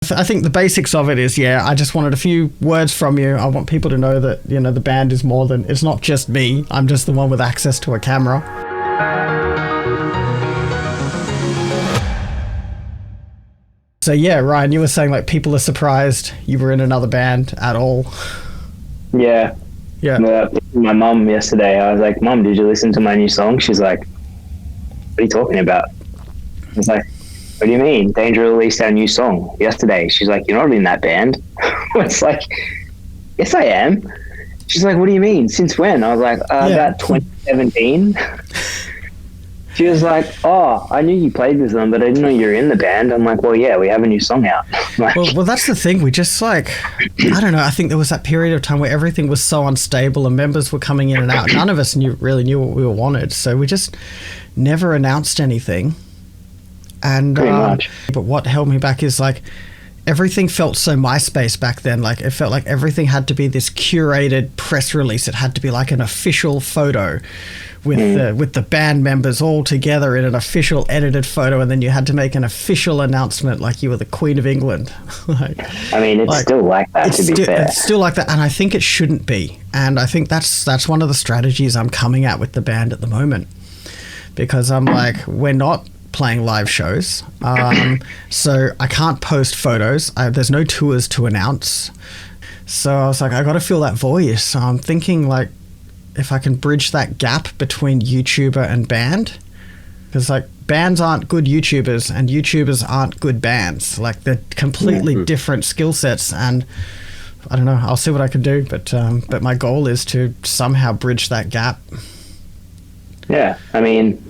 I think the basics of it is, I just wanted a few words from you. I want people to know that, the band is more than, it's not just me. I'm just the one with access to a camera. So Ryan, you were saying like people are surprised you were in another band at all. Yeah. My mum yesterday, I was like, Mum, did you listen to my new song? She's like, what are you talking about? I was like, what do you mean? Danger released our new song yesterday. She's like, you're not in that band. It's like, yes, I am. She's like, what do you mean? Since when? I was like, about 2017. She was like, oh, I knew you played with them, but I didn't know you were in the band. I'm like, well, yeah, we have a new song out. Like, well, that's the thing. We just like, I don't know. I think there was that period of time where everything was so unstable and members were coming in and out. None of us really knew what we wanted. So we just never announced anything. And but what held me back is like everything felt so MySpace back then. Like it felt like everything had to be this curated press release. It had to be like an official photo with the band members all together in an official edited photo, and then you had to make an official announcement like you were the Queen of England. It's still like that, to be fair. It's still like that, and I think it shouldn't be. And I think that's one of the strategies I'm coming at with the band at the moment, because I'm like, we're not playing live shows, so I can't post photos. There's no tours to announce, so I was like, I got to fill that voice. So I'm thinking like, if I can bridge that gap between YouTuber and band, because like bands aren't good YouTubers and YouTubers aren't good bands. Like they're completely different skill sets, and I don't know. I'll see what I can do, but my goal is to somehow bridge that gap. Yeah, I mean,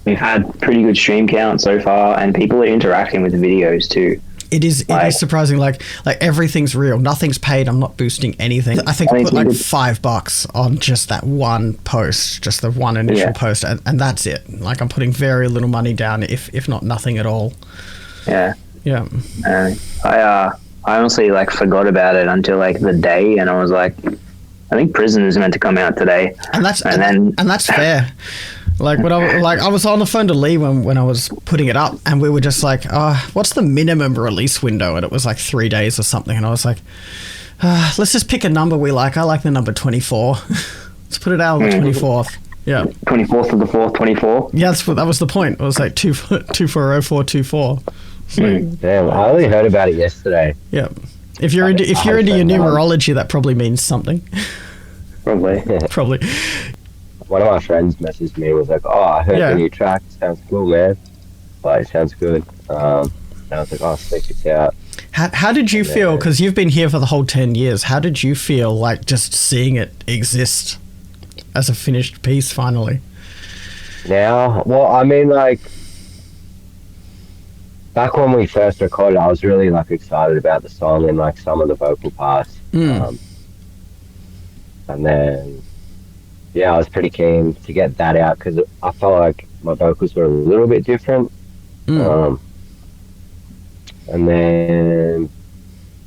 we've had pretty good stream count so far, and people are interacting with the videos too. It is surprising. Like everything's real. Nothing's paid. I'm not boosting anything. I think I put like $5 on just that one post, just the one initial post, and that's it. Like I'm putting very little money down, if not nothing at all. Yeah. Yeah. I honestly like forgot about it until like the day, and I was like, I think Prison is meant to come out today, and that's fair. Like when I was on the phone to Lee when I was putting it up, and we were just like, what's the minimum release window? And it was like 3 days or something. And I was like, let's just pick a number we like. I like the number 24. Let's put it out on the 24th. Yeah. 24th of the 4th, 24. Yeah, that was the point. It was like 240424. Damn, I only heard about it yesterday. Yeah. If you're into your numerology, that probably means something. Probably. Probably. One of my friends messaged me, was like, oh, I heard the new track. Sounds cool, man. Like, it sounds good. And I was like, oh, check it out. How did you feel? Because you've been here for the whole 10 years. How did you feel like just seeing it exist as a finished piece finally? Now, well, I mean, like, back when we first recorded, I was really like excited about the song and like some of the vocal parts. And then, I was pretty keen to get that out because I felt like my vocals were a little bit different. And then,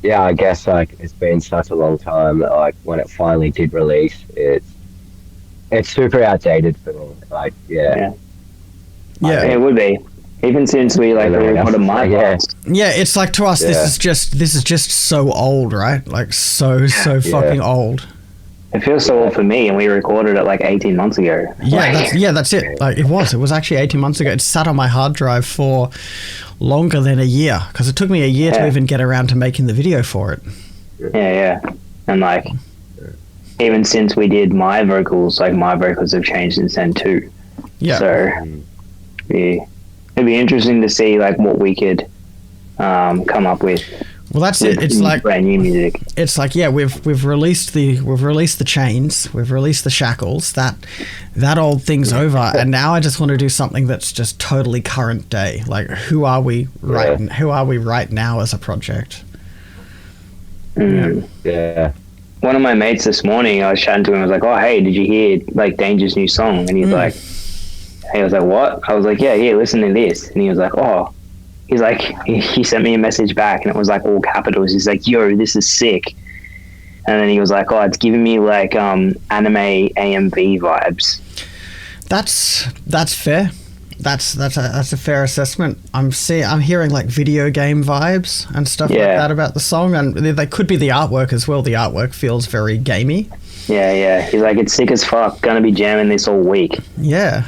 I guess like it's been such a long time that like when it finally did release, it's super outdated for me. Like, it would be. Even since we like recorded my parts. Yeah, it's like to us this is just so old, right? Like so fucking old. It feels so old for me, and we recorded it like 18 months ago. That's it. Like it was actually 18 months ago. It sat on my hard drive for longer than a year because it took me a year to even get around to making the video for it. Yeah. And like even since we did my vocals, like my vocals have changed since then too. Yeah. So it'd be interesting to see like what we could come up with. Well, that's it. It's like brand new music. It's like we've released the chains, we've released the shackles. That old thing's over, and now I just want to do something that's just totally current day. Like who are we right now as a project? Yeah. One of my mates this morning, I was chatting to him. I was like, "Oh, hey, did you hear like Danger's new song?" And he's like, "He was like, what?" I was like, "Yeah, listen to this." And he was like, "Oh." He's like, he sent me a message back and it was like all capitals. He's like, "Yo, this is sick." And then he was like, "Oh, it's giving me like anime AMV vibes." That's fair. That's a fair assessment. I'm hearing like video game vibes and stuff like that about the song, and they could be the artwork as well. The artwork feels very gamey. Yeah. He's like, it's sick as fuck. Gonna be jamming this all week. Yeah.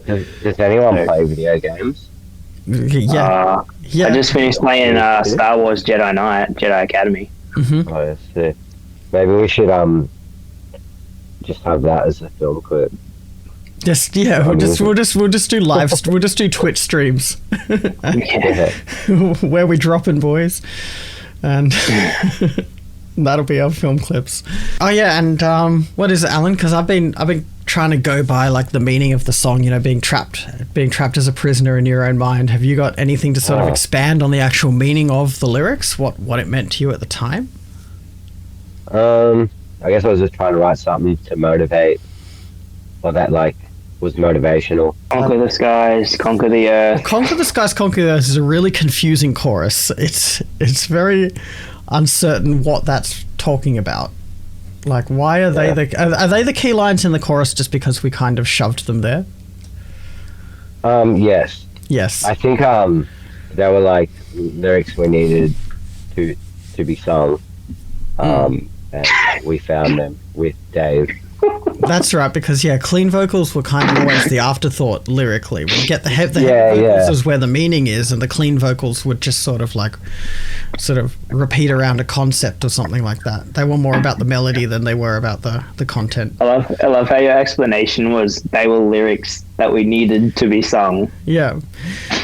Does anyone play video games? Yeah. I just finished playing Star Wars Jedi Academy. Mm-hmm. Oh, that's sick. Maybe we should just have that as a film clip. We'll just do we'll just do Twitch streams where we dropping boys, and that'll be our film clips. Oh yeah, and what is it, Alan? Because I've been trying to go by like the meaning of the song. You know, being trapped as a prisoner in your own mind. Have you got anything to sort of expand on the actual meaning of the lyrics? What it meant to you at the time? I guess I was just trying to write something to motivate, or that like was motivational. Conquer the skies, conquer the earth. Conquer the skies, conquer the earth is a really confusing chorus. It's very uncertain what that's talking about. Like, why are they are they the key lines in the chorus just because we kind of shoved them there? Yes. Yes. I think they were like lyrics we needed to be sung. And we found them with Dave. That's right, because clean vocals were kind of always the afterthought lyrically. We get the heavy vocals is where the meaning is, and the clean vocals would just sort of repeat around a concept or something like that. They were more about the melody than they were about the content. I love how your explanation was they were lyrics that we needed to be sung. Yeah.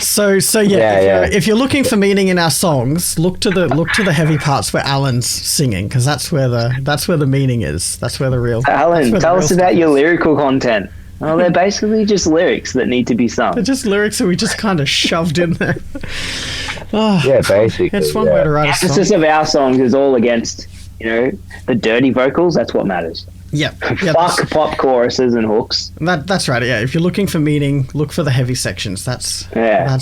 So if you're looking for meaning in our songs, look to the heavy parts where Alan's singing, because that's where the meaning is. That's where the real. Alan, tell us about your lyrical content. Well, they're basically just lyrics that need to be sung. They're just lyrics that we just kind of shoved in there. Yeah, basically. It's one way to write a song. The emphasis of our songs is all against, the dirty vocals. That's what matters. Yeah. Fuck pop choruses and hooks. That's right. Yeah. If you're looking for meaning, look for the heavy sections. That's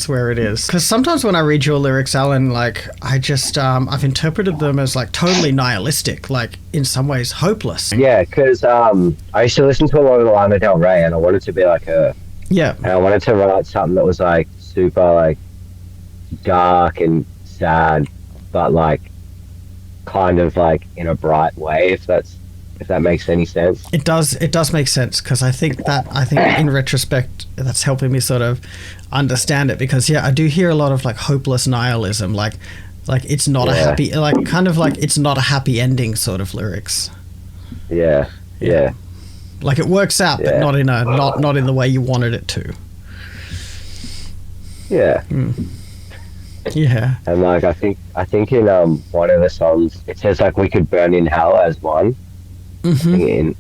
where it is. Because sometimes when I read your lyrics, Alan, like I just I've interpreted them as like totally nihilistic, like in some ways hopeless. Yeah, because I used to listen to a lot of Allan and Ryan, and I wanted to be like her. Yeah. And I wanted to write something that was like super like dark and sad, but like kind of like in a bright way, if that makes any sense. It does make sense, because I think in retrospect that's helping me sort of understand it, because I do hear a lot of like hopeless nihilism, like it's not a happy, like kind of like it's not a happy ending sort of lyrics. Yeah. Like it works out, but not in the way you wanted it to. Yeah. Yeah. And like I think in one of the songs it says like we could burn in hell as one. Mm-hmm.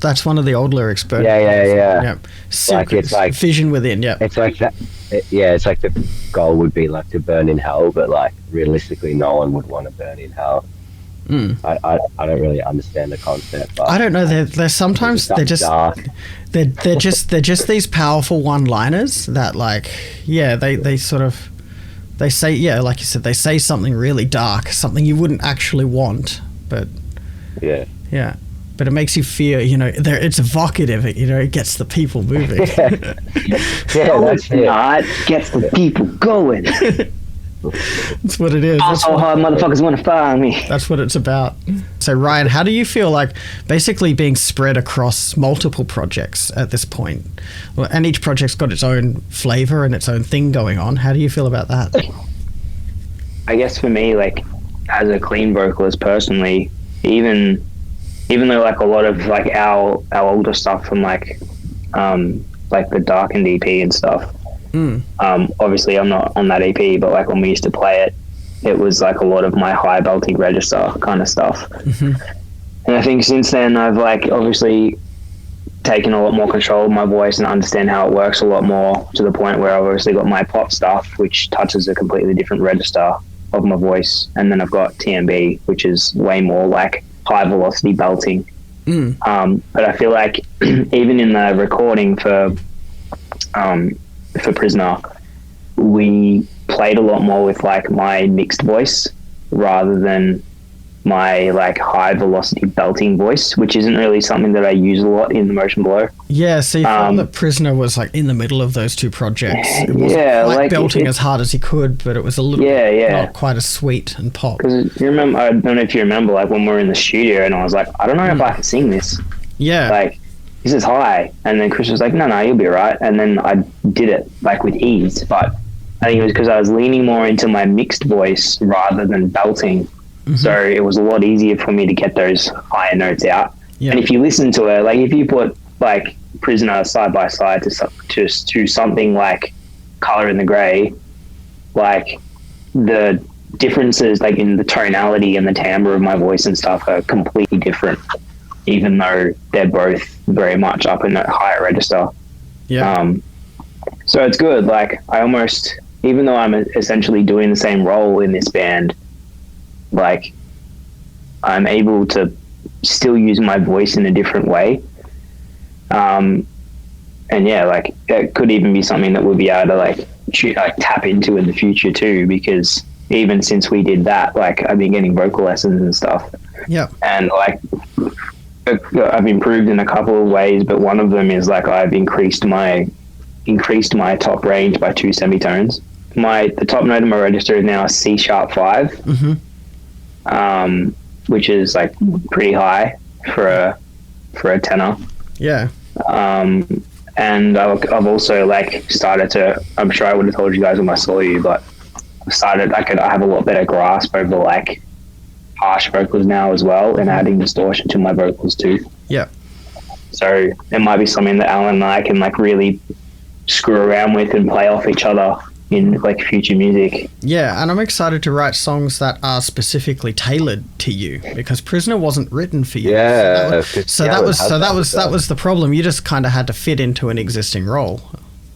That's one of the old lyrics, but Yep. Like it's like vision within. Yeah. It's like that. It's like the goal would be like to burn in hell, but like realistically, no one would want to burn in hell. I don't really understand the concept. But I don't know. They're sometimes they're just these powerful one-liners that like they sort of they say like you said, they say something really dark, something you wouldn't actually want, but. Yeah. But it makes you feel, it's evocative, it gets the people moving. That's it. Gets the people going. That's what it is. That's how hard motherfuckers want to find me. That's what it's about. So, Ryan, how do you feel like basically being spread across multiple projects at this point? Well, and each project's got its own flavor and its own thing going on. How do you feel about that? I guess for me, like, as a clean vocalist personally, even though like a lot of like our older stuff from like the Darkened EP and stuff, obviously I'm not on that EP, but like when we used to play it was like a lot of my high belting register kind of stuff. And I think since then I've like obviously taken a lot more control of my voice and understand how it works a lot more, to the point where I've obviously got my pop stuff, which touches a completely different register of my voice, and then I've got TMB, which is way more like high velocity belting. But I feel like even in the recording for Prisoner, we played a lot more with like my mixed voice rather than my like high velocity belting voice, which isn't really something that I use a lot in the Motion Below. Yeah, see, that Prisoner was like in the middle of those two projects. It wasn't quite like belting as hard as he could, but it was a little bit not quite as sweet and pop. Because you remember, I don't know if you remember, like when we were in the studio and I was like, I don't know if I can sing this. Yeah. Like, this is high. And then Chris was like, no, you'll be right. And then I did it like with ease. But I think it was because I was leaning more into my mixed voice rather than belting. Mm-hmm. So it was a lot easier for me to get those higher notes out. Yeah. And if you listen to it, like if you put like Prisoner side by side to something like Color in the Grey, like the differences like in the tonality and the timbre of my voice and stuff are completely different, even though they're both very much up in that higher register. Yeah. So it's good. Like I almost, even though I'm essentially doing the same role in this band, like I'm able to still use my voice in a different way. And yeah, like it could even be something that we'll be able to like tap into in the future too, because even since we did that, like I've been getting vocal lessons and stuff. Yeah. And like I've improved in a couple of ways, but one of them is like I've increased my top range by 2 semitones. The top note of my register is now a C#5, which is like pretty high for a tenor. Yeah. And I've also like started to, I'm sure I would have told you guys when I saw you, but I have a lot better grasp over like harsh vocals now as well, and adding distortion to my vocals too. Yeah. So it might be something that Allan and I can like really screw around with and play off each other in like future music. Yeah, and I'm excited to write songs that are specifically tailored to you, because Prisoner wasn't written for you. Yeah. So that was the problem. You just kind of had to fit into an existing role.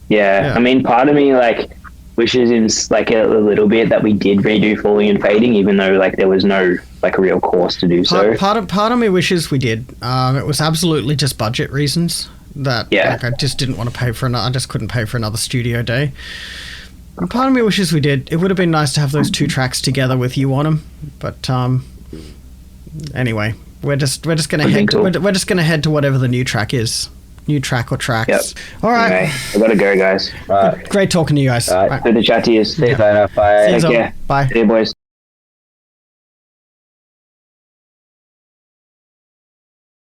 Yeah. I mean, part of me like wishes in like a little bit that we did redo Falling and Fading, even though like there was no like real course to do so. Part of me wishes we did. It was absolutely just budget reasons that like, I just didn't want to pay for I just couldn't pay for another studio day. And part of me wishes we did. It would have been nice to have those 2 tracks together with you on them, but anyway, we're just gonna head to whatever the new track is. New track or tracks. Yep. All right. Anyway, I gotta go, guys. Great talking to you guys. Good to chat to you. See you later. Bye. Take care. Bye. See you, boys.